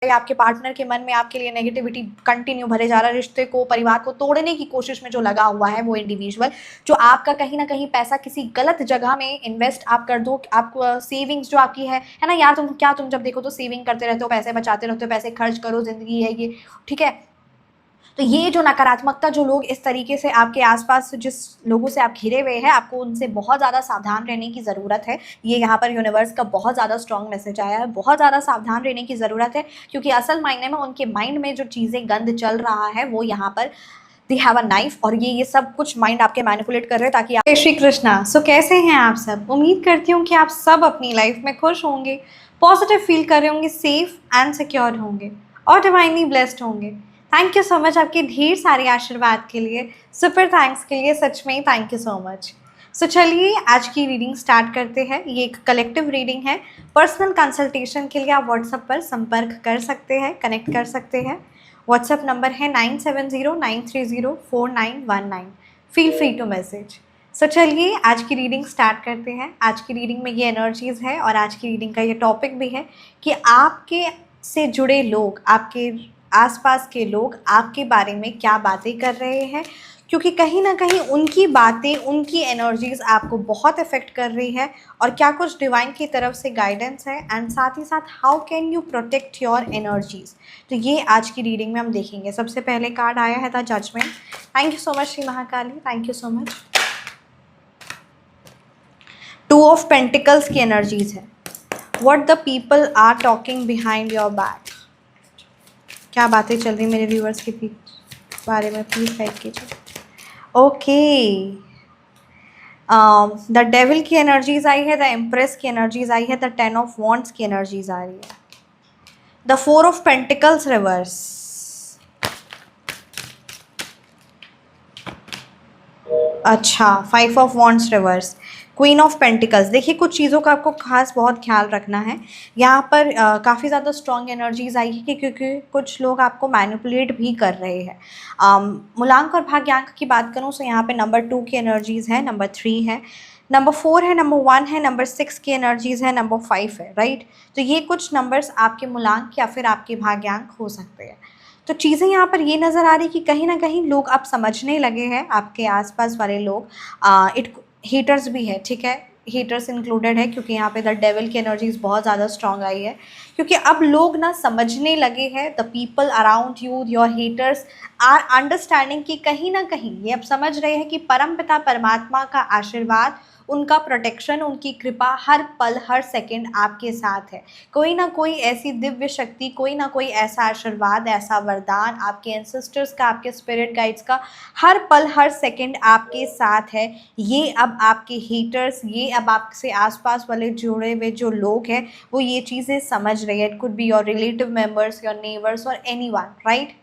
आपके पार्टनर के मन में आपके लिए नेगेटिविटी कंटिन्यू भरे जा रहा है, रिश्ते को, परिवार को तोड़ने की कोशिश में जो लगा हुआ है वो इंडिविजुअल, जो आपका कहीं ना कहीं पैसा किसी गलत जगह में इन्वेस्ट आप कर दो, आप सेविंग्स जो आपकी है ना यार, तुम जब देखो तो सेविंग करते रहते हो, पैसे बचाते रहते हो, पैसे खर्च करो, जिंदगी है ये, ठीक है। तो ये जो नकारात्मकता, जो लोग इस तरीके से आपके आसपास, जिस लोगों से आप घिरे हुए हैं, आपको उनसे बहुत ज़्यादा सावधान रहने की ज़रूरत है। ये यहाँ पर यूनिवर्स का बहुत ज़्यादा स्ट्रॉन्ग मैसेज आया है, बहुत ज़्यादा सावधान रहने की ज़रूरत है, क्योंकि असल मायने में उनके माइंड में जो चीज़ें गंद चल रहा है वो यहाँ पर दे हैव अ नाइफ, और ये सब कुछ माइंड आपके मैनिपुलेट कर रहे हैं ताकि आप। श्री कृष्णा। सो कैसे हैं आप सब? उम्मीद करती हूँ कि आप सब अपनी लाइफ में खुश होंगे, पॉजिटिव फील कर रहे होंगे, सेफ एंड सिक्योर होंगे और डिवाइनली ब्लेस्ड होंगे। थैंक यू सो मच आपके ढेर सारे आशीर्वाद के लिए, सुपर थैंक्स के लिए, सच में थैंक यू सो मच। सो चलिए आज की रीडिंग स्टार्ट करते हैं। ये एक कलेक्टिव रीडिंग है। पर्सनल कंसल्टेशन के लिए आप व्हाट्सएप पर संपर्क कर सकते हैं, कनेक्ट कर सकते हैं। व्हाट्सएप नंबर है 9709304919। Feel free to message. So चलिए आज की रीडिंग स्टार्ट करते हैं। आज की रीडिंग में ये एनर्जीज़ है और आज की रीडिंग का ये टॉपिक भी है कि आपके से जुड़े लोग, आपके आसपास के लोग आपके बारे में क्या बातें कर रहे हैं, क्योंकि कहीं ना कहीं उनकी बातें, उनकी एनर्जीज़ आपको बहुत इफ़ेक्ट कर रही है, और क्या कुछ डिवाइन की तरफ से गाइडेंस है, एंड साथ ही साथ how can you protect your energies. तो ये आज की रीडिंग में हम देखेंगे। सबसे पहले कार्ड आया है the judgement. Thank you so much Shri Mahakali, thank you so much. Two of pentacles की एनर्जीज़ है। What the people are talking behind your back. क्या बातें चल रही मेरे व्यूअर्स के बारे में, प्लीज़ गाइड कीजिए। ओके, द डेविल की एनर्जीज आई है, द एम्प्रेस की एनर्जीज आई है, द 10 ऑफ वॉन्ड्स की एनर्जीज आ रही है, द 4 ऑफ पेंटिकल्स रिवर्स, अच्छा 5 of wands reverse, queen of pentacles. देखिए कुछ चीज़ों का आपको खास बहुत ख्याल रखना है। यहाँ पर काफ़ी ज़्यादा स्ट्रॉन्ग एनर्जीज आई है क्योंकि कुछ लोग आपको मैनिपुलेट भी कर रहे हैं। मूलांक और भाग्यांक की बात करूँ तो यहाँ पे नंबर 2 की एनर्जीज़ है, नंबर 3 है, नंबर 4 है, नंबर 1 है, नंबर 6 की एनर्जीज़ है, नंबर 5 है, राइट। तो ये कुछ नंबर्स आपके मूलांक या फिर आपके भाग्यांक हो सकते हैं। तो चीज़ें यहाँ पर ये नज़र आ रही कि कहीं ना कहीं लोग अब समझने लगे हैं, आपके आसपास वाले लोग। इट हीटर्स भी है, ठीक है, हीटर्स इंक्लूडेड है, क्योंकि यहाँ पे द डेविल की एनर्जीज बहुत ज़्यादा स्ट्रॉन्ग आई है, क्योंकि अब लोग ना समझने लगे हैं। The people around you, your haters are understanding कि कहीं ना कहीं ये अब समझ रहे हैं कि परमपिता परमात्मा का आशीर्वाद, उनका प्रोटेक्शन, उनकी कृपा हर पल हर सेकंड आपके साथ है। कोई ना कोई ऐसी दिव्य शक्ति, कोई ना कोई ऐसा आशीर्वाद, ऐसा वरदान आपके एंसेस्टर्स का, आपके स्पिरिट गाइड्स का हर पल हर सेकंड आपके साथ है। ये अब आपके हीटर्स, ये अब आपसे आसपास वाले जुड़े हुए जो लोग हैं वो ये चीज़ें समझ रहे हैं। It could be your relative members, your neighbours और एनीवन, राइट।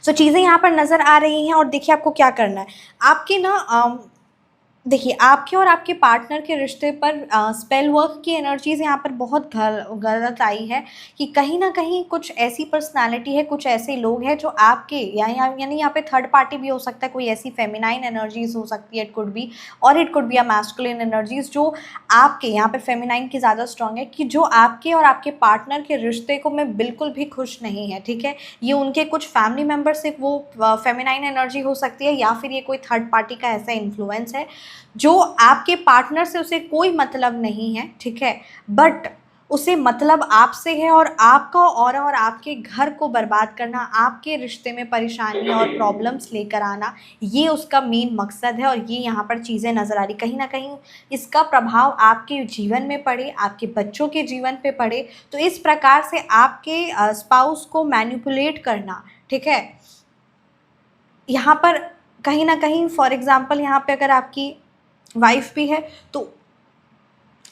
सो चीज़ें यहाँ पर नज़र आ रही हैं। और देखिए आपको क्या करना है, आपके ना देखिए आपके और आपके पार्टनर के रिश्ते पर स्पेल वर्क की एनर्जीज़ यहाँ पर बहुत गलत आई है कि कहीं ना कहीं कुछ ऐसी पर्सनालिटी है, कुछ ऐसे लोग हैं जो आपके यानी यहाँ पे थर्ड पार्टी भी हो सकता है, कोई ऐसी फेमिनाइन एनर्जीज हो सकती है, इट कुड बी, और it could be a masculine energies जो आपके यहाँ पे फेमिनाइन की ज़्यादा स्ट्रॉन्ग है, कि जो आपके और आपके पार्टनर के रिश्ते को में बिल्कुल भी खुश नहीं है, ठीक है। ये उनके कुछ फैमिली मेम्बर से वो फेमिनाइन एनर्जी हो सकती है, या फिर ये कोई थर्ड पार्टी का ऐसा इन्फ्लुएंस है जो आपके पार्टनर से उसे कोई मतलब नहीं है, ठीक है, बट उसे मतलब आपसे है, और आपका और आपके घर को बर्बाद करना, आपके रिश्ते में परेशानी और प्रॉब्लम्स लेकर आना, ये उसका मेन मकसद है। और ये यहाँ पर चीज़ें नज़र आ रही, कहीं ना कहीं इसका प्रभाव आपके जीवन में पड़े, आपके बच्चों के जीवन पे पड़े। तो इस प्रकार से आपके स्पाउस को मैनिपुलेट करना, ठीक है, यहाँ पर कहीं ना कहीं, फॉर एग्जांपल यहाँ पे अगर आपकी वाइफ भी है तो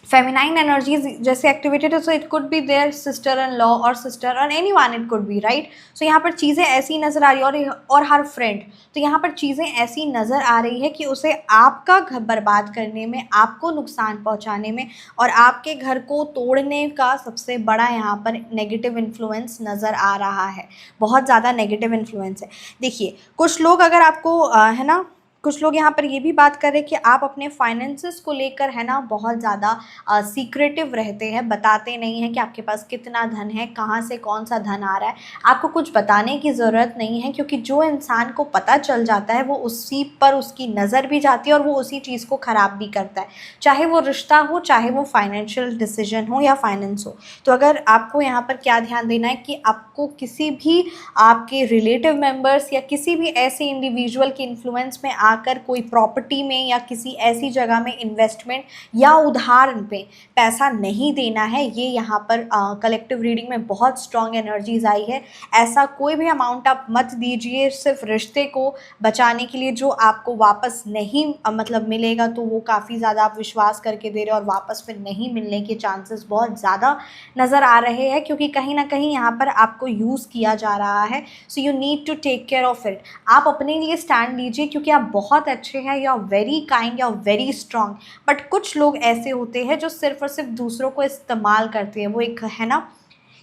फेमिनाइन एनर्जीज जैसे एक्टिवेटेड है, so it could be their sister in law और सिस्टर और any one, it could be, right. So यहाँ पर चीज़ें ऐसी नज़र आ रही है, और हर फ्रेंड, तो यहाँ पर चीज़ें ऐसी नज़र आ रही है कि उसे आपका घर बर्बाद करने में, आपको नुकसान पहुँचाने में और आपके घर को तोड़ने का सबसे बड़ा यहाँ पर नेगेटिव इन्फ्लुएंस नज़र आ रहा है, बहुत ज़्यादा नेगेटिव इन्फ्लुएंस है। देखिए कुछ लोग अगर आपको है ना कुछ लोग यहाँ पर ये भी बात कर रहे हैं कि आप अपने फाइनेंसेस को लेकर है ना बहुत ज़्यादा सीक्रेटिव रहते हैं, बताते नहीं हैं कि आपके पास कितना धन है, कहाँ से कौन सा धन आ रहा है। आपको कुछ बताने की ज़रूरत नहीं है, क्योंकि जो इंसान को पता चल जाता है वो उसी पर उसकी नज़र भी जाती है और वो उसी चीज़ को ख़राब भी करता है, चाहे वो रिश्ता हो, चाहे वो फाइनेंशियल डिसीजन हो या फाइनेंस हो। तो अगर आपको यहाँ पर क्या ध्यान देना है कि आपको किसी भी आपके रिलेटिव मेंबर्स या किसी भी ऐसे इंडिविजुअल के इन्फ्लुएंस में आकर कोई प्रॉपर्टी में या किसी ऐसी जगह में इन्वेस्टमेंट या उधार पे पैसा नहीं देना है। ये यहाँ पर कलेक्टिव रीडिंग में बहुत स्ट्रॉन्ग एनर्जीज आई है। ऐसा कोई भी अमाउंट आप मत दीजिए सिर्फ रिश्ते को बचाने के लिए, जो आपको वापस नहीं मतलब मिलेगा, तो वो काफ़ी ज़्यादा आप विश्वास करके दे रहे हो और वापस फिर नहीं मिलने के चांसेस बहुत ज़्यादा नज़र आ रहे हैं, क्योंकि कहीं ना कहीं यहाँ पर आपको यूज़ किया जा रहा है। So you need to take care of it. आप अपने लिए स्टैंड लीजिए, क्योंकि आप बहुत अच्छे हैं, you are very kind, you are very strong. But कुछ लोग ऐसे होते हैं जो सिर्फ और सिर्फ दूसरों को इस्तेमाल करते हैं। वो एक है ना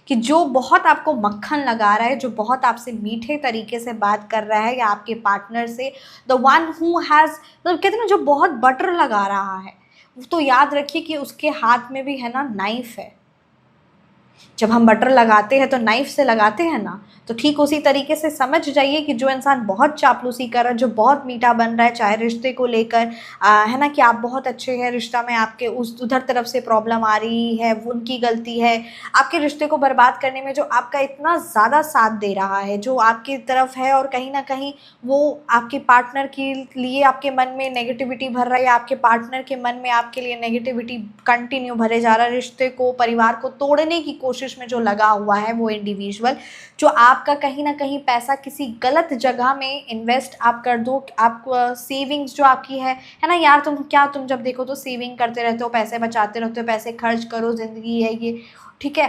कि जो बहुत आपको मक्खन लगा रहा है, जो बहुत आपसे मीठे तरीके से बात कर रहा है, या आपके पार्टनर से द वन हु हैज़, मतलब कहते हैं ना, जो बहुत बटर लगा रहा है, तो याद रखिए कि उसके हाथ में भी है ना नाइफ है। जब हम बटर लगाते हैं तो नाइफ से लगाते हैं ना, तो ठीक उसी तरीके से समझ जाइए कि जो इंसान बहुत चापलूसी कर रहा है, जो बहुत मीठा बन रहा है, चाहे रिश्ते को लेकर है ना, कि आप बहुत अच्छे हैं, रिश्ता में आपके उधर तरफ से प्रॉब्लम आ रही है, वो उनकी गलती है, आपके रिश्ते को बर्बाद करने में जो आपका इतना ज़्यादा साथ दे रहा है, जो आपकी तरफ है, और कहीं ना कहीं वो आपके पार्टनर के लिए आपके मन में नेगेटिविटी भर रहा है, या आपके पार्टनर के मन में आपके लिए नेगेटिविटी कंटिन्यू भरे जा रहा है, रिश्ते को, परिवार को तोड़ने की कोशिश में जो लगा हुआ है वो इंडिविजुअल, जो आपका कहीं ना कहीं पैसा किसी गलत जगह में इन्वेस्ट आप कर दो, आप सेविंग्स जो आपकी है ना यार, तुम जब देखो तो सेविंग करते रहते हो, पैसे बचाते रहते हो, पैसे खर्च करो, ज़िंदगी है ये, ठीक है।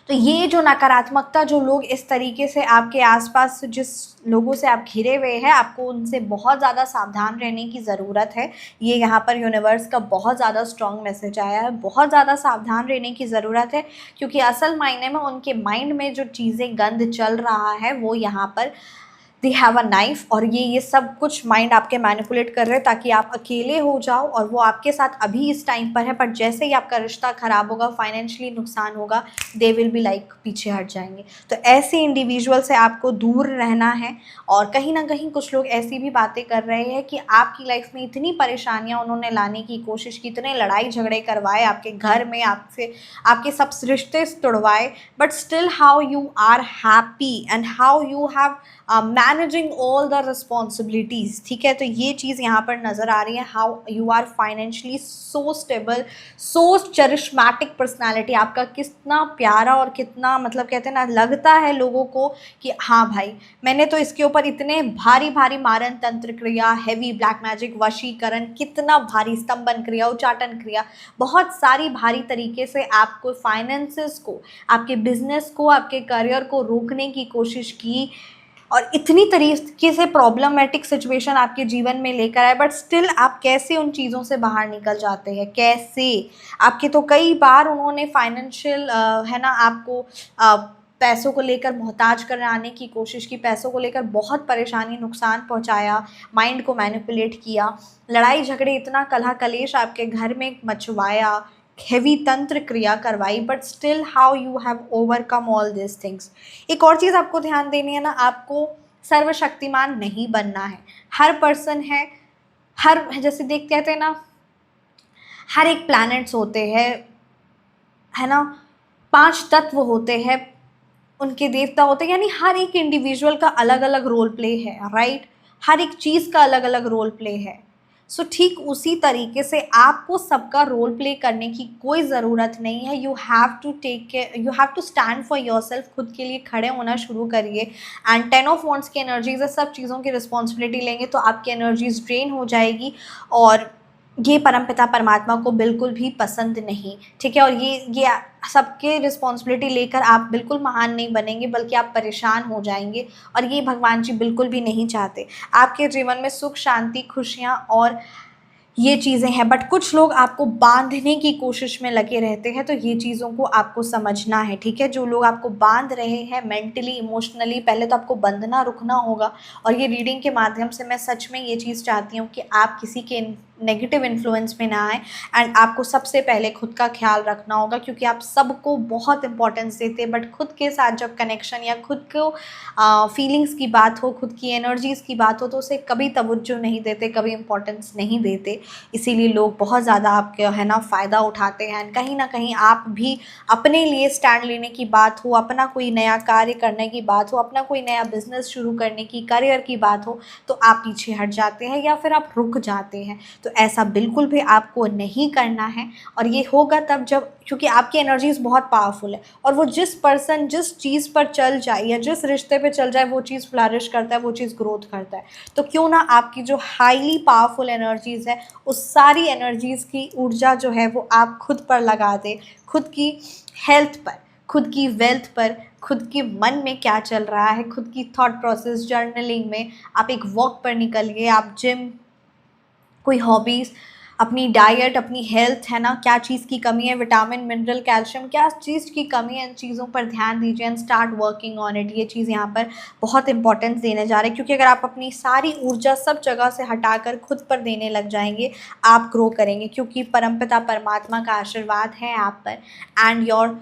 तो ये जो नकारात्मकता, जो लोग इस तरीके से आपके आसपास, जिस लोगों से आप घिरे हुए हैं, आपको उनसे बहुत ज़्यादा सावधान रहने की ज़रूरत है। ये यहाँ पर यूनिवर्स का बहुत ज़्यादा स्ट्रॉन्ग मैसेज आया है, बहुत ज़्यादा सावधान रहने की ज़रूरत है, क्योंकि असल मायने में उनके माइंड में जो चीज़ें गंद चल रहा है वो यहाँ पर दे हैव अ नाइफ, और ये सब कुछ माइंड आपके मैनिपुलेट कर रहे हैं ताकि आप अकेले हो जाओ, और वो आपके साथ अभी इस टाइम पर है, पर जैसे ही आपका रिश्ता ख़राब होगा, फाइनेंशियली नुकसान होगा, दे विल बी लाइक पीछे हट जाएंगे। तो ऐसे इंडिविजुअल से आपको दूर रहना है। और कहीं ना कहीं कुछ लोग ऐसी भी बातें कर रहे हैं कि आपकी लाइफ में इतनी परेशानियां उन्होंने लाने की कोशिश की, इतने लड़ाई झगड़े करवाए आपके घर में, आपसे आपके सब रिश्ते तोड़वाए, but still how you are happy and how you have managing all the responsibilities, ठीक है। तो ये चीज़ यहाँ पर नज़र आ रही है, how you are financially so stable, so charismatic personality, आपका कितना प्यारा और कितना, मतलब कहते हैं ना, लगता है लोगों को कि हाँ भाई, मैंने तो इसके ऊपर इतने भारी भारी मारण तंत्र क्रिया, हैवी ब्लैक मैजिक, वशीकरण, कितना भारी स्तंभन क्रिया, उच्चाटन क्रिया, बहुत सारी भारी तरीके से आपको फाइनेंसेस को, आपके बिजनेस को, आपके करियर को रोकने की कोशिश की, और इतनी तरीके से प्रॉब्लमेटिक सिचुएशन आपके जीवन में लेकर आए, बट स्टिल आप कैसे उन चीज़ों से बाहर निकल जाते हैं, कैसे। आपके तो कई बार उन्होंने फाइनेंशियल है ना, आपको पैसों को लेकर मोहताज कराने की कोशिश की, पैसों को लेकर बहुत परेशानी, नुकसान पहुंचाया, माइंड को मैनिपुलेट किया, लड़ाई झगड़े, इतना कलह कलेश आपके घर में मचवाया, हेवी तंत्र क्रिया करवाई, but still how you have overcome all this things. एक और चीज़ आपको ध्यान देनी है ना, आपको सर्वशक्तिमान नहीं बनना है। हर पर्सन है, हर, जैसे देख कहते हैं ना, हर एक प्लैनेट्स होते हैं, है ना, 5 तत्व होते हैं, उनके देवता होते हैं, यानी हर एक इंडिविजुअल का अलग अलग रोल प्ले है, राइट। हर एक चीज़ का अलग अलग रोल प्ले है। सो ठीक उसी तरीके से आपको सबका रोल प्ले करने की कोई ज़रूरत नहीं है। You have to take care, you have to stand for yourself, खुद के लिए खड़े होना शुरू करिए। एंड 10 ऑफ वॉन्ड्स की एनर्जीज है, सब चीज़ों की रिस्पॉन्सिबिलिटी लेंगे तो आपकी एनर्जीज ड्रेन हो जाएगी, और ये परमपिता परमात्मा को बिल्कुल भी पसंद नहीं, ठीक है। और ये सबके रिस्पॉन्सिबिलिटी लेकर आप बिल्कुल महान नहीं बनेंगे, बल्कि आप परेशान हो जाएंगे, और ये भगवान जी बिल्कुल भी नहीं चाहते। आपके जीवन में सुख, शांति, खुशियाँ और ये चीज़ें हैं, बट कुछ लोग आपको बाँधने की कोशिश में लगे रहते हैं, तो ये चीज़ों को आपको समझना है, ठीक है? जो लोग आपको बाँध रहे हैं मेंटली, इमोशनली, पहले तो आपको बंधना रुकना होगा। और ये रीडिंग के माध्यम से मैं सच में ये चीज़ चाहती हूँ कि आप किसी के नेगेटिव इन्फ्लुएंस में ना आएँ, एंड आपको सबसे पहले खुद का ख़्याल रखना होगा, क्योंकि आप सबको बहुत इम्पोर्टेंस देते हैं, बट खुद के साथ जब कनेक्शन या खुद को फीलिंग्स की बात हो, खुद की एनर्जीज़ की बात हो, तो उसे कभी तवज्जो नहीं देते, कभी इम्पोर्टेंस नहीं देते। इसीलिए लोग बहुत ज़्यादा आपके है ना फ़ायदा उठाते हैं। कहीं न कहीं आप भी अपने लिए स्टैंड लेने की बात हो, अपना कोई नया कार्य करने की बात हो, अपना कोई नया बिज़नेस शुरू करने की, करियर की बात हो, तो आप पीछे हट जाते हैं या फिर आप रुक जाते हैं। तो ऐसा बिल्कुल भी आपको नहीं करना है, और ये होगा तब जब, क्योंकि आपकी एनर्जीज़ बहुत पावरफुल है, और वो जिस पर्सन जिस चीज़ पर चल जाए या जिस रिश्ते पे चल जाए, वो चीज़ फ्लरिश करता है, वो चीज़ ग्रोथ करता है। तो क्यों ना आपकी जो हाईली पावरफुल एनर्जीज़ है, उस सारी एनर्जीज़ की ऊर्जा जो है वो आप खुद पर लगा दें, खुद की हेल्थ पर, खुद की वेल्थ पर, खुद के मन में क्या चल रहा है, खुद की थॉट प्रोसेस, जर्नलिंग में आप एक वॉक पर निकलिए, आप जिम, कोई हॉबीज़, अपनी डाइट, अपनी हेल्थ, है ना, क्या चीज़ की कमी है, विटामिन, मिनरल, कैल्शियम, क्या चीज़ की कमी है, इन चीज़ों पर ध्यान दीजिए and start working on it. ये चीज़ यहाँ पर बहुत इंपॉर्टेंस देने जा रहे हैं, क्योंकि अगर आप अपनी सारी ऊर्जा सब जगह से हटाकर खुद पर देने लग जाएंगे, आप ग्रो करेंगे, क्योंकि परमपिता परमात्मा का आशीर्वाद है आप पर, and your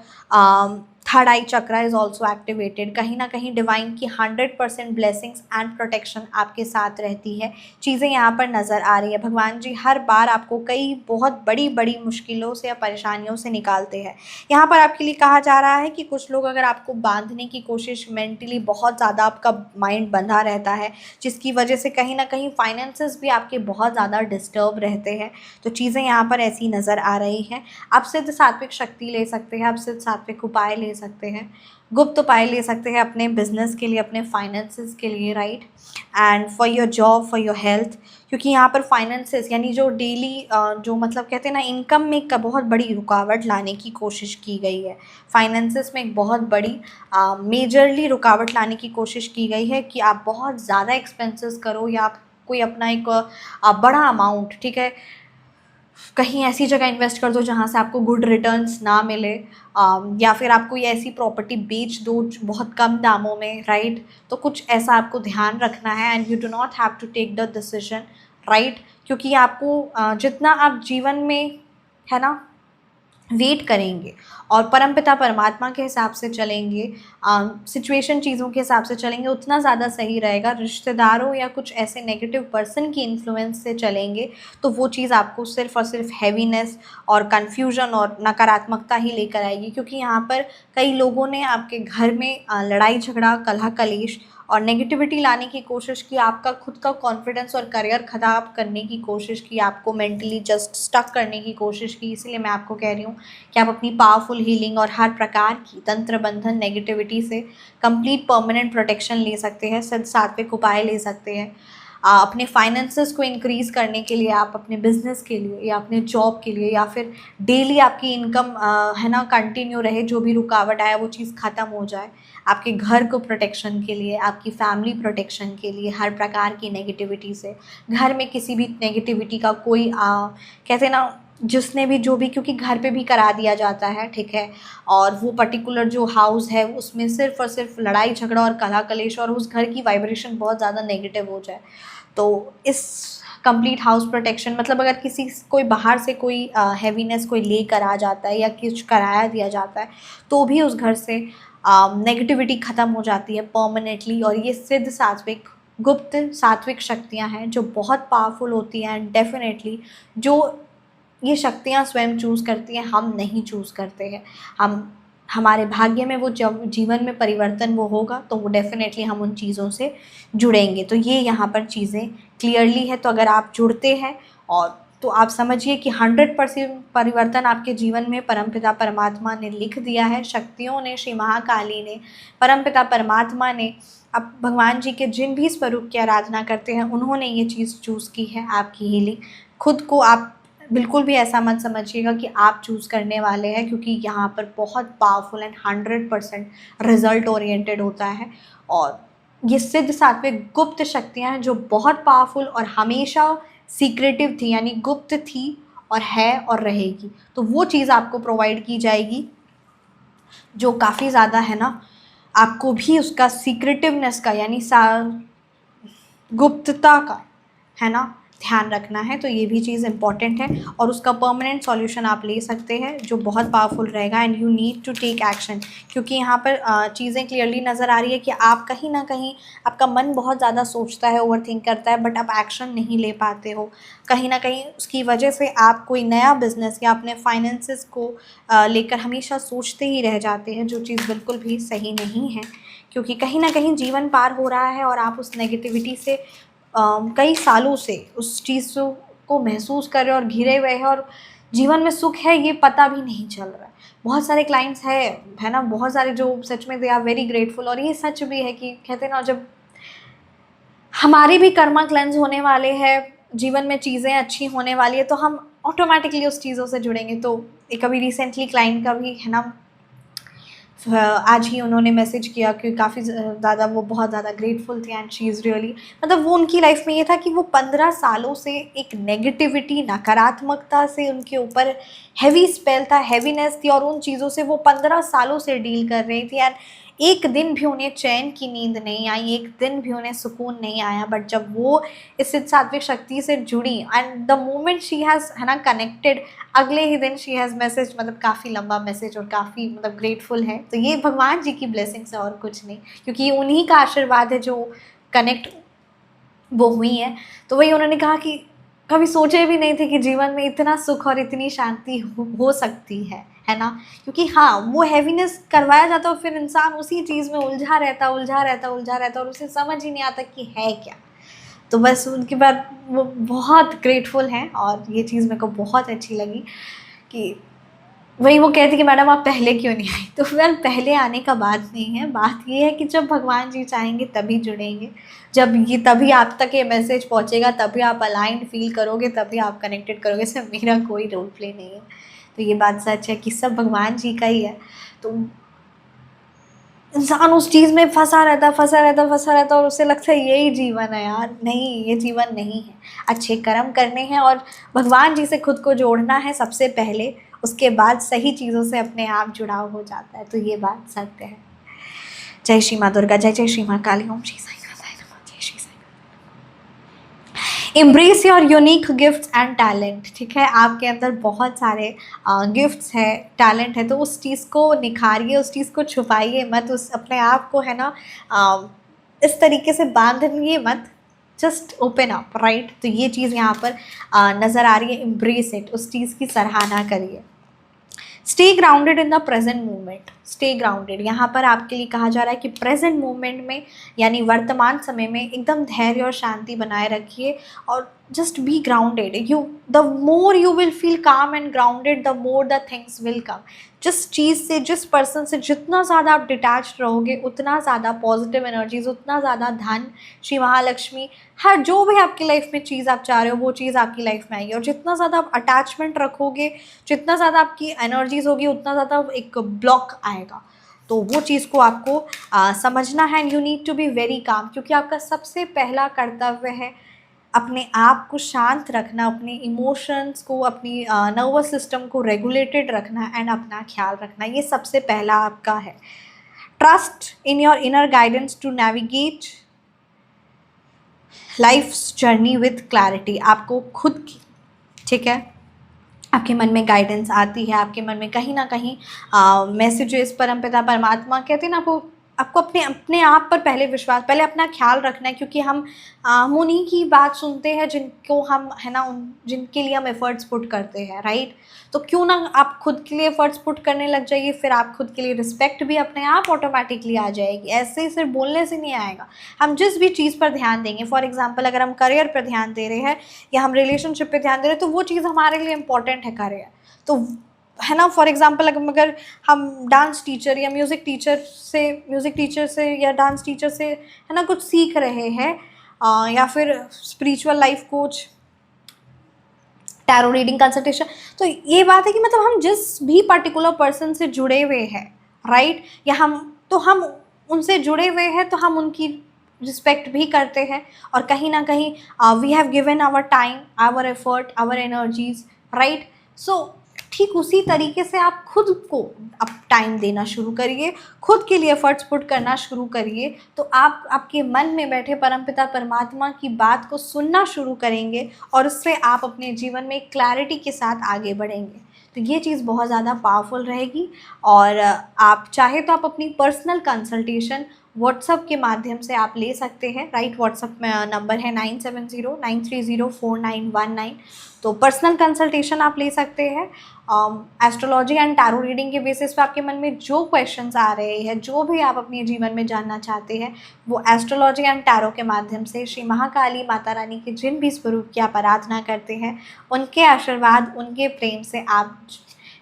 third I chakra is also activated. कहीं ना कहीं डिवाइन की 100% ब्लेसिंग्स एंड प्रोटेक्शन आपके साथ रहती है। चीज़ें यहाँ पर नज़र आ रही है, भगवान जी हर बार आपको कई बहुत बड़ी बड़ी मुश्किलों से या परेशानियों से निकालते हैं। यहाँ पर आपके लिए कहा जा रहा है कि कुछ लोग अगर आपको बांधने की कोशिश, मेंटली बहुत ज़्यादा आपका माइंड बंधा रहता है, जिसकी वजह से कहीं ना कहीं फाइनेंसेस भी आपके बहुत ज़्यादा डिस्टर्ब रहते हैं। तो चीज़ें यहाँ पर ऐसी नज़र आ रही हैं। आप सिद्ध सात्विक शक्ति ले सकते हैं, आप सिद्ध सात्विक उपाय ले सकते हैं, गुप्त उपाय ले सकते हैं अपने बिजनेस के लिए, अपने फाइनेंसेस के लिए, right, and for your job, for your health. क्योंकि यहाँ पर फाइनेंसेस यानी जो डेली जो मतलब कहते हैं ना, इनकम में एक बहुत बड़ी रुकावट लाने की कोशिश की गई है। फाइनेंसेस में एक बहुत बड़ी मेजरली रुकावट लाने की कोशिश की गई है कि आप बहुत ज़्यादा एक्सपेंसेस करो, या आप कोई अपना एक बड़ा अमाउंट, ठीक है, कहीं ऐसी जगह इन्वेस्ट कर दो जहाँ से आपको गुड रिटर्न्स ना मिले, या फिर आप कोई ऐसी प्रॉपर्टी बेच दो बहुत कम दामों में, राइट। तो कुछ ऐसा आपको ध्यान रखना है, and you do not have to take the decision, right. क्योंकि आपको जितना आप जीवन में, है ना, वेट करेंगे और परमपिता परमात्मा के हिसाब से चलेंगे, सिचुएशन चीज़ों के हिसाब से चलेंगे, उतना ज़्यादा सही रहेगा। रिश्तेदारों या कुछ ऐसे नेगेटिव पर्सन की इन्फ्लुएंस से चलेंगे तो वो चीज़ आपको सिर्फ़ और सिर्फ हैवीनेस और कन्फ्यूजन और नकारात्मकता ही लेकर आएगी। क्योंकि यहाँ पर कई लोगों ने आपके घर में लड़ाई झगड़ा, कलह कलेश और नेगेटिविटी लाने की कोशिश की, आपका खुद का कॉन्फिडेंस और करियर ख़राब करने की कोशिश की, आपको मेंटली जस्ट स्टक करने की कोशिश की। इसलिए मैं आपको कह रही हूँ कि आप अपनी पावरफुल हीलिंग और हर प्रकार की तंत्र बंधन नेगेटिविटी से कंप्लीट परमानेंट प्रोटेक्शन ले सकते हैं, सिद्ध सात्विक उपाय ले सकते हैं। अपने फाइनेंसेस को इंक्रीज़ करने के लिए, आप अपने बिजनेस के लिए या अपने जॉब के लिए, या फिर डेली आपकी इनकम है ना कंटिन्यू रहे, जो भी रुकावट आए वो चीज़ ख़त्म हो जाए, आपके घर को प्रोटेक्शन के लिए, आपकी फैमिली प्रोटेक्शन के लिए, हर प्रकार की नेगेटिविटी से, घर में किसी भी नेगेटिविटी का कोई कहते हैं ना, जिसने भी जो भी, क्योंकि घर पे भी करा दिया जाता है, ठीक है, और वो पर्टिकुलर जो हाउस है उसमें सिर्फ़ और सिर्फ लड़ाई झगड़ा और कलह कलेश, और उस घर की वाइब्रेशन बहुत ज़्यादा नेगेटिव हो जाए, तो इस कंप्लीट हाउस प्रोटेक्शन मतलब अगर किसी कोई बाहर से कोई हैवीनेस कोई लेकर आ जाता है या कुछ कराया दिया जाता है, तो भी उस घर से नेगेटिविटी ख़त्म हो जाती है परमानेंटली। और ये सिद्ध सात्विक गुप्त सात्विक शक्तियाँ हैं जो बहुत पावरफुल होती हैं, एंड डेफिनेटली जो ये शक्तियाँ स्वयं चूज़ करती हैं, हम नहीं चूज़ करते हैं। हम हमारे भाग्य में वो जब जीवन में परिवर्तन वो होगा तो वो डेफ़िनेटली हम उन चीज़ों से जुड़ेंगे। तो ये यहाँ पर चीज़ें क्लियरली है। तो अगर आप जुड़ते हैं और तो आप समझिए कि 100% परिवर्तन आपके जीवन में परमपिता परमात्मा ने लिख दिया है, शक्तियों ने, श्री महाकाली ने, परमपिता परमात्मा ने, अब भगवान जी के जिन भी स्वरूप की आराधना करते हैं उन्होंने ये चीज़ चूज़ की है, आपकी हीलिंग। खुद को आप बिल्कुल भी ऐसा मत समझिएगा कि आप चूज़ करने वाले हैं, क्योंकि यहाँ पर बहुत पावरफुल एंड 100% रिजल्ट ओरिएंटेड होता है। और ये सिद्ध सात्विक गुप्त शक्तियाँ हैं जो बहुत पावरफुल और हमेशा सीक्रेटिव थी यानी गुप्त थी और है और रहेगी, तो वो चीज़ आपको प्रोवाइड की जाएगी जो काफ़ी ज़्यादा है ना, आपको भी उसका सीक्रेटिवनेस का यानी गुप्तता का है ना ध्यान रखना है। तो ये भी चीज़ इंपॉर्टेंट है और उसका परमानेंट सॉल्यूशन आप ले सकते हैं जो बहुत पावरफुल रहेगा। And you need to take action, क्योंकि यहाँ पर चीज़ें क्लियरली नज़र आ रही है कि आप कहीं ना कहीं आपका मन बहुत ज़्यादा सोचता है, ओवर थिंक करता है, बट आप एक्शन नहीं ले पाते हो। कहीं ना कहीं उसकी वजह से आप कोई नया बिजनेस या अपने फाइनेंसिस को लेकर हमेशा सोचते ही रह जाते हैं, जो चीज़ बिल्कुल भी सही नहीं है, क्योंकि कहीं ना कहीं जीवन पार हो रहा है और आप उस नेगेटिविटी से कई सालों से उस चीज़ को महसूस कर रहे हो और घिरे हुए हैं और जीवन में सुख है ये पता भी नहीं चल रहा है। बहुत सारे क्लाइंट्स है ना, बहुत सारे जो सच में दे आर वेरी ग्रेटफुल, और ये सच भी है कि कहते हैं ना, जब हमारे भी कर्मा क्लेंस होने वाले हैं, जीवन में चीज़ें अच्छी होने वाली है, तो हम ऑटोमेटिकली उस चीज़ों से जुड़ेंगे। तो एक अभी रिसेंटली क्लाइंट का भी है ना, आज ही उन्होंने मैसेज किया कि काफ़ी ज़्यादा वो बहुत ज़्यादा ग्रेटफुल थी एंड शी इज़ रियली, मतलब वो उनकी लाइफ में ये था कि वो 15 सालों से एक नेगेटिविटी, नकारात्मकता से उनके ऊपर हैवी स्पेल था, हैवीनेस थी, और उन चीज़ों से वो 15 सालों से डील कर रही थी। एंड एक दिन भी उन्हें चैन की नींद नहीं आई, एक दिन भी उन्हें सुकून नहीं आया। बट जब वो इस सात्विक शक्ति से जुड़ी and the moment she has है ना कनेक्टेड, अगले ही दिन शी हैज़ मैसेज, मतलब काफ़ी लंबा मैसेज और काफ़ी मतलब ग्रेटफुल है। तो ये भगवान जी की ब्लेसिंग्स है और कुछ नहीं, क्योंकि ये उन्हीं का आशीर्वाद है जो कनेक्ट वो हुई है। तो वही उन्होंने कहा कि कभी सोचे भी नहीं थे कि जीवन में इतना सुख और इतनी शांति हो सकती है ना, क्योंकि हाँ वो हैवीनेस करवाया जाता है और फिर इंसान उसी चीज़ में उलझा रहता और उसे समझ ही नहीं आता कि है क्या। तो बस उनके बाद वो बहुत ग्रेटफुल हैं और ये चीज़ मेरे को बहुत अच्छी लगी कि वही वो कहती कि मैडम आप पहले क्यों नहीं आई। तो फिर पहले आने का बात नहीं है, बात ये है कि जब भगवान जी चाहेंगे तभी जुड़ेंगे, जब ये तभी आप तक ये मैसेज पहुंचेगा, तभी आप अलाइंड फील करोगे, तभी आप कनेक्टेड करोगे। सिर्फ मेरा कोई रोल प्ले नहीं है। तो ये बात सच है कि सब भगवान जी का ही है। तो इंसान उस चीज़ में फंसा रहता और उसे लगता है यही जीवन है यार। नहीं, ये जीवन नहीं है। अच्छे कर्म करने हैं और भगवान जी से खुद को जोड़ना है सबसे पहले, उसके बाद सही चीज़ों से अपने आप जुड़ाव हो जाता है। तो ये बात सत्य है। जय श्री माँ दुर्गा, जय जय श्री माँ काली, ओम श्री साईं नाथाय नमः, जय Shri Sai. Embrace your unique gifts and talent. ठीक है, आपके अंदर बहुत सारे गिफ्ट्स है, टैलेंट है, तो उस चीज़ को निखारिए, उस चीज़ को छुपाइए मत, उस अपने आप को है ना इस तरीके से बांधिए मत, जस्ट ओपन अप, राइट। तो ये चीज़ यहाँ पर नज़र आ रही है। एम्ब्रेस इट, उस चीज़ की सराहना करिए। Stay grounded in the present moment. Stay grounded, यहाँ पर आपके लिए कहा जा रहा है कि प्रेजेंट मोमेंट में यानी वर्तमान समय में एकदम धैर्य और शांति बनाए रखिए और just be grounded. You the more you will feel काम and grounded, the more the things will come. जिस चीज़ से, जिस पर्सन से जितना ज़्यादा आप डिटैच रहोगे, उतना ज़्यादा पॉजिटिव एनर्जीज, उतना ज़्यादा धन, श्री महालक्ष्मी, हर जो भी आपकी लाइफ में चीज़ आप चाह रहे हो वो चीज़ आपकी लाइफ में आएगी। और जितना ज़्यादा आप अटैचमेंट रखोगे, जितना ज़्यादा आपकी एनर्जीज होगी, उतना ज़्यादा एक ब्लॉक आएगा। तो वो चीज़ को आपको समझना है। And you need to be very calm, क्योंकि आपका सबसे पहला कर्तव्य है अपने आप को शांत रखना, अपने इमोशंस को, अपनी नर्वस सिस्टम को रेगुलेटेड रखना एंड अपना ख्याल रखना। ये सबसे पहला आपका है। Trust in your inner guidance to navigate life's journey with clarity. आपको खुद की, ठीक है, आपके मन में गाइडेंस आती है, आपके मन में कहीं ना कहीं मैसेजेस परमपिता परमात्मा कहते हैं ना, आपको अपने आप पर पहले विश्वास, पहले अपना ख्याल रखना है, क्योंकि हम उन्हीं की बात सुनते हैं जिनको हम है ना जिनके लिए हम एफर्ट्स पुट करते हैं, राइट। तो क्यों ना आप खुद के लिए एफर्ट्स पुट करने लग जाइए, फिर आप खुद के लिए रिस्पेक्ट भी अपने आप ऑटोमेटिकली आ जाएगी। ऐसे ही सिर्फ बोलने से नहीं आएगा। हम जिस भी चीज़ पर ध्यान देंगे, फॉर एग्जाम्पल अगर हम करियर पर ध्यान दे रहे हैं या हम रिलेशनशिप पर ध्यान दे रहे हैं, तो वो चीज़ हमारे लिए इंपॉर्टेंट है, करियर तो है ना। फॉर एग्जाम्पल अगर हम डांस टीचर या म्यूज़िक टीचर से या डांस टीचर से है ना कुछ सीख रहे हैं, या फिर spiritual life coach, tarot reading consultation, तो ये बात है कि मतलब हम जिस भी पर्टिकुलर पर्सन से जुड़े हुए हैं, राइट, या हम उनसे जुड़े हुए हैं, तो हम उनकी रिस्पेक्ट भी करते हैं, और कहीं ना कहीं we have given our time, our effort, our energies, right. So ठीक उसी तरीके से आप खुद को अब टाइम देना शुरू करिए, खुद के लिए एफर्ट्स पुट करना शुरू करिए, तो आप आपके मन में बैठे परमपिता परमात्मा की बात को सुनना शुरू करेंगे, और उससे आप अपने जीवन में क्लैरिटी के साथ आगे बढ़ेंगे। तो ये चीज़ बहुत ज़्यादा पावरफुल रहेगी। और आप चाहे तो आप अपनी पर्सनल कंसल्टेशन व्हाट्सअप के माध्यम से आप ले सकते हैं, राइट। व्हाट्सअप में नंबर है 9709304919। तो पर्सनल कंसल्टेशन आप ले सकते हैं। एस्ट्रोलॉजी एंड टैरो रीडिंग के बेसिस पे आपके मन में जो क्वेश्चंस आ रहे हैं, जो भी आप अपने जीवन में जानना चाहते हैं, वो एस्ट्रोलॉजी एंड टैरो के माध्यम से श्री महाकाली माता रानी के जिन भी स्वरूप की आप आराधना करते हैं, उनके आशीर्वाद, उनके प्रेम से आप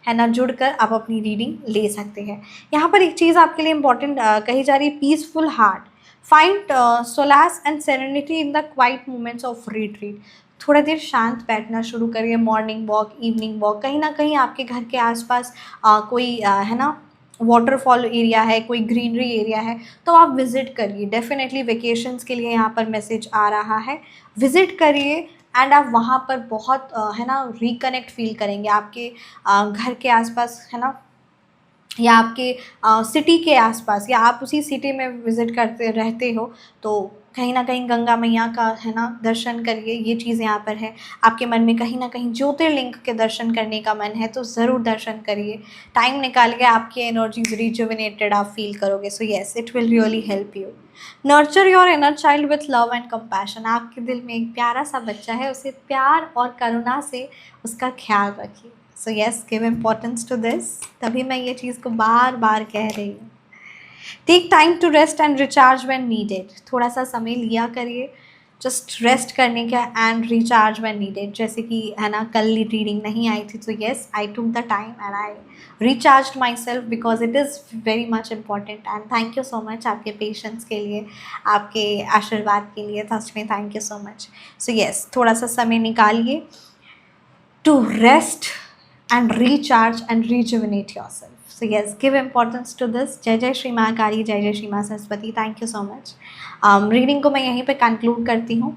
है ना जुड़कर आप अपनी रीडिंग ले सकते हैं। यहाँ पर एक चीज़ आपके लिए इम्पॉर्टेंट कही जा रही है, peaceful heart, find solas and serenity in the quite moments of retreat. थोड़ा देर शांत बैठना शुरू करिए, मॉर्निंग वॉक, इवनिंग वॉक, कहीं ना कहीं आपके घर के आसपास कोई है ना वाटरफॉल एरिया है, कोई ग्रीनरी एरिया है, तो आप विज़िट करिए। डेफिनेटली वेकेशंस के लिए यहाँ पर मैसेज आ रहा है, विज़िट करिए, एंड आप वहाँ पर बहुत है ना रिकनेक्ट फील करेंगे। आपके घर के आसपास है ना, या आपके सिटी के आसपास, या आप उसी सिटी में विज़िट करते रहते हो, तो कहीं ना कहीं गंगा मैया का है ना दर्शन करिए। ये चीज़ यहाँ पर है। आपके मन में कहीं ना कहीं ज्योतिर्लिंग के दर्शन करने का मन है, तो ज़रूर दर्शन करिए। टाइम निकाल के आपकी एनर्जीज रिजुविनेटेड आप फील करोगे। So yes, it will really help you. Nurture your inner child with love and compassion. आपके दिल में एक प्यारा सा बच्चा है, उसे प्यार और करुणा से उसका ख्याल रखिए। So yes, give importance to this. तभी मैं ये चीज़ को बार बार कह रही हूँ। Take time to rest and recharge when needed. थोड़ा सा समय लिया करिए जस्ट रेस्ट करने का, एंड रिचार्ज व्हेन नीडेड। जैसे कि है ना कल रीडिंग नहीं आई थी, तो yes, I took the time and I recharge my self, because it is very much important. And thank you so much आपके पेशेंस के लिए, आपके आशीर्वाद के लिए, सच में thank you so much. So yes, थोड़ा सा समय निकालिए to rest and recharge and rejuvenate yourself. So yes, give importance to this. जय जय श्री महाकाली, जय जय श्री माँ Saraswati. Thank you so much. Reading को मैं यहीं पे कंक्लूड करती हूँ।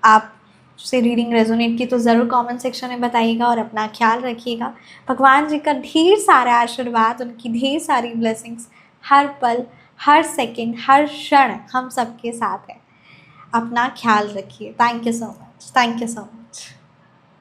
आपसे रीडिंग रेजोनेट की तो ज़रूर कमेंट सेक्शन में बताइएगा, और अपना ख्याल रखिएगा। भगवान जी का ढेर सारा आशीर्वाद, उनकी ढेर सारी ब्लेसिंग्स हर पल, हर सेकंड, हर क्षण हम सबके साथ है। अपना ख्याल रखिए। Thank you so much. Thank you so much.